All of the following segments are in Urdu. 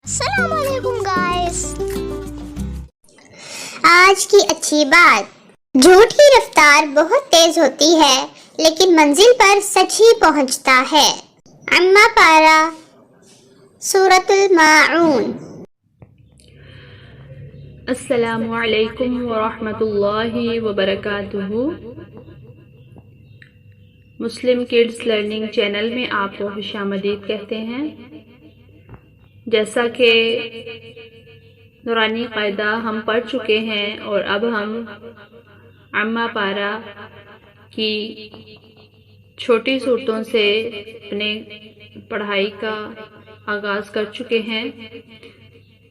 السلام علیکم گائز۔ آج کی اچھی بات، جھوٹی رفتار بہت تیز ہوتی ہے لیکن منزل پر سچ ہی پہنچتا ہے۔ عما پارہ سورۃ الماعون۔ السلام علیکم ورحمۃ اللہ وبرکاتہ۔ مسلم کڈز لرننگ چینل میں آپ کو خوش آمدید کہتے ہیں۔ جیسا کہ نورانی قاعدہ ہم پڑھ چکے ہیں اور اب ہم عما پارہ کی چھوٹی صورتوں سے اپنے پڑھائی کا آغاز کر چکے ہیں۔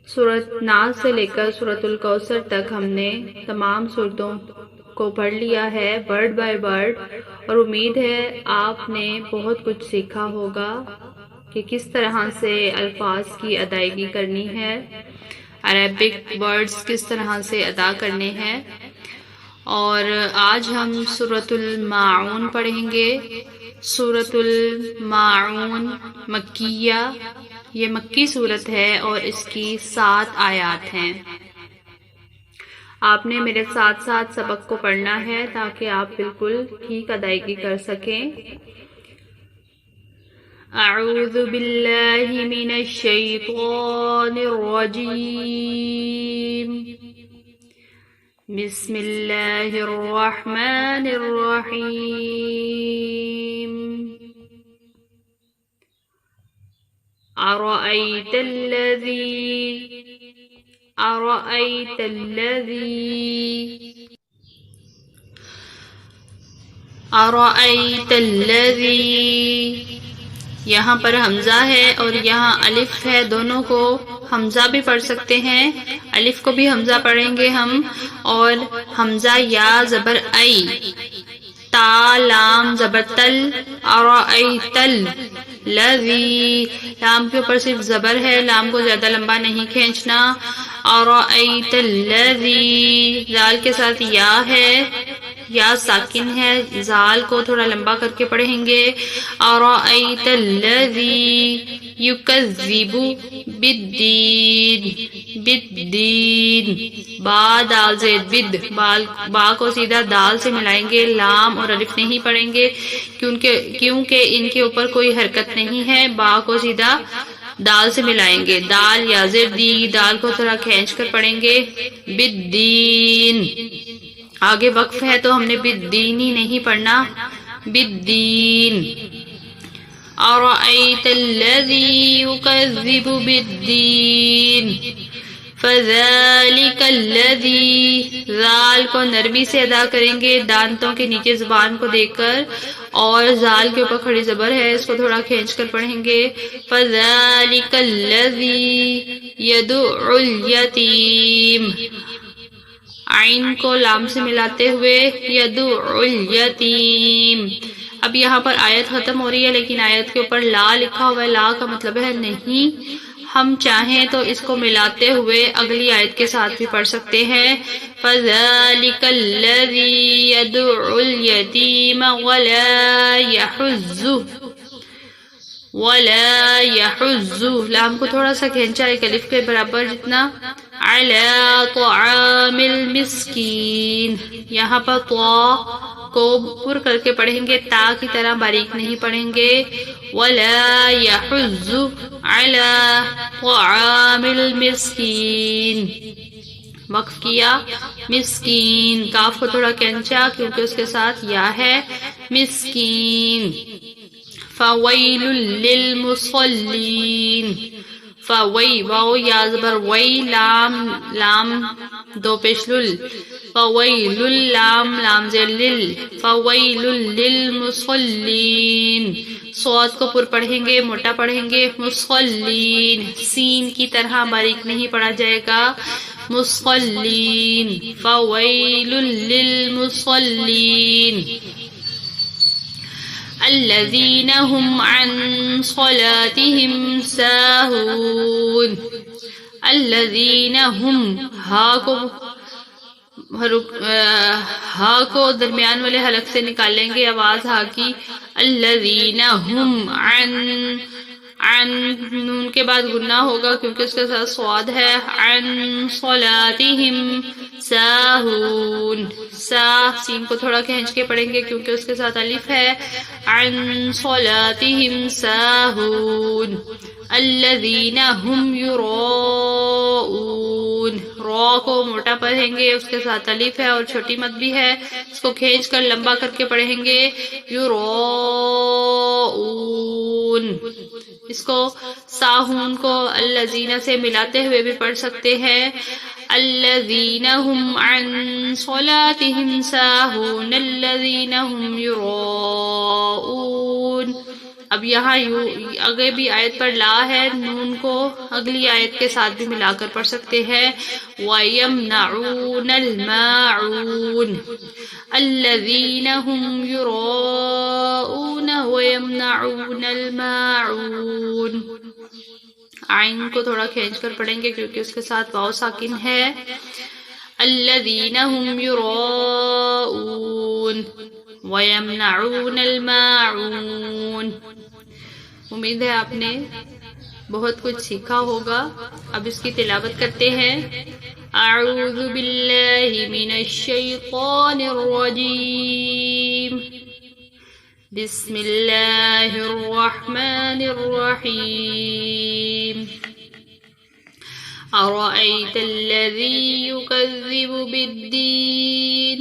سورۃ ناس سے لے کر سورۃ الکوثر تک ہم نے تمام صورتوں کو پڑھ لیا ہے ورڈ بائی ورڈ، اور امید ہے آپ نے بہت کچھ سیکھا ہوگا کہ کس طرح سے الفاظ کی ادائیگی کرنی ہے، عربک ورڈز کس طرح سے ادا کرنے ہیں۔ اور آج ہم سورۃ الماعون پڑھیں گے۔ سورۃ الماعون مکیہ، یہ مکی صورت ہے اور اس کی 7 آیات ہیں۔ آپ نے میرے ساتھ ساتھ سبق کو پڑھنا ہے تاکہ آپ بالکل ٹھیک ادائیگی کر سکیں۔ اعوذ باللہ من الشیطان الرجیم، بسم اللہ الرحمن الرحیم۔ أرأيت الذی، یہاں پر حمزہ ہے اور یہاں الف ہے، دونوں کو حمزہ بھی پڑھ سکتے ہیں، الف کو بھی حمزہ پڑھیں گے ہم، اور حمزہ یا زبر ای، تا لام زبر تل، ارأیت الذی، لام کے اوپر صرف زبر ہے، لام کو زیادہ لمبا نہیں کھینچنا۔ ارأیت الذی، زال کے ساتھ یا ہے، یا ساکن ہے، زال کو تھوڑا لمبا کر کے پڑھیں گے۔ ارأیت الذی یکذب بالدین، بالدین، با دال زید بد، با کو سیدھا دال سے ملائیں گے، لام اور الف نہیں پڑھیں گے کیونکہ ان کے اوپر کوئی حرکت نہیں ہے، با کو سیدھا دال سے ملائیں گے، دال یا زیر دی، دال کو تھوڑا کھینچ کر پڑھیں گے۔ بالدین، آگے وقف ہے تو ہم نے بالدین ہی نہیں پڑھنا، بالدین۔ ارأیت الذی یکذب بالدین، فذلک الذی، زال کو نرمی سے ادا کریں گے، دانتوں کے نیچے زبان کو دے کر، اور زال کے اوپر کھڑی زبر ہے، اس کو تھوڑا کھینچ کر پڑھیں گے۔ فذلک الذی یدع الیتیم، عین کو لام سے ملاتے ہوئے، یدع الیتیم۔ اب یہاں پر آیت ختم ہو رہی ہے لیکن آیت کے اوپر لا لکھا ہوا ہے، لا کا مطلب ہے نہیں، ہم چاہیں تو اس کو ملاتے ہوئے اگلی آیت کے ساتھ بھی پڑھ سکتے ہیں۔ فَذَلِكَ الَّذِي يَدُعُّ الْيَتِيمَ وَلَا يَحُضُّ، لام کو تھوڑا سا کھینچا ایک الف کے برابر جتنا، عَلَى طَعَامِ الْمِسْكِينِ، یہاں پر طا کو پر کر کے پڑھیں گے، تا کی طرح باریک نہیں پڑھیں گے۔ وَلَا يَحُضُّ عَلَى طَعَامِ الْمِسْكِينِ، وقف کیا، مسکین، کاف کو تھوڑا کھینچا کیونکہ اس کے ساتھ یا ہے، مسکین۔ فَوَيْلٌ لِّلْمُصَلِّينَ، فوی، واو یا زبر وی، لام دو پیش لل، فویل، لام زیر لل، فویل للمصلین، صاد کو پر پڑھیں گے، موٹا پڑھیں گے، مصلین، سین کی طرح باریک نہیں پڑھا جائے گا، مصلین، فویل للمصلین، الذین هم عن صلاتهم ساہون، الذین هم، ہا کو درمیان والے حلق سے نکال لیں گے آواز ہا کی، الذین هم عن نون کے بعد غنہ ہوگا کیونکہ اس کے ساتھ صاد ہے. عن صلاتہم ساہون. سا سین کو تھوڑا کھینچ کے پڑھیں گے کیونکہ اس کے ساتھ الف ہے. عن صلاتہم ساہون. الذین هم یراؤون. را کو موٹا پڑھیں گے، اس کے ساتھ الف ہے اور چھوٹی مد بھی ہے، اس کو کھینچ کر لمبا کر کے پڑھیں گے. یراؤون. اس کو ساہون کو الذین سے ملاتے ہوئے بھی پڑھ سکتے ہیں. الذین هم عن صلاتهم ساہون. الذین هم یراؤون. اب یہاں آگے بھی آیت پر لا ہے، نون کو اگلی آیت کے ساتھ بھی ملا کر پڑھ سکتے ہیں. وَيَمْنَعُونَ الْمَاعُونَ. الَّذِينَ هُمْ يُرَاءُونَ وَيَمْنَعُونَ الْمَاعُونَ. عین کو تھوڑا کھینچ کر پڑھیں گے کیونکہ اس کے ساتھ واو ساکن ہے. الَّذِينَ هُمْ يُرَاءُونَ وَيَمْنَعُونَ الْمَاعُونَ. امید ہے آپ نے بہت کچھ سیکھا ہوگا. اب اس کی تلاوت کرتے ہیں. اعوذ باللہ من الشیطان الرجیم. بسم اللہ الرحمن الرحیم. أرأيت الذي يكذب بالدين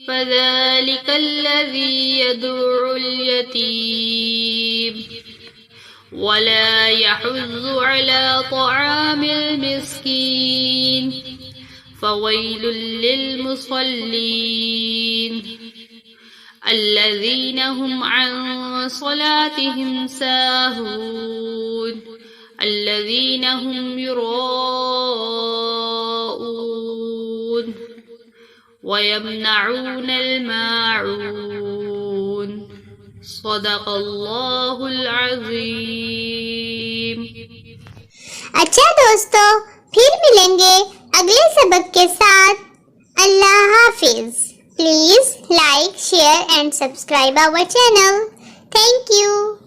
فذلك الذي يدعو اليتيم ولا يحض على طعام المسكين فويل للمصلين الذين هم عن صلاتهم ساهون الذين هم يراءون ويمنعون الماعون. صدق اللہ العظیم. اچھا دوستو، پھر ملیں گے اگلے سبق کے ساتھ. اللہ حافظ. Please like, share and subscribe our channel. Thank you.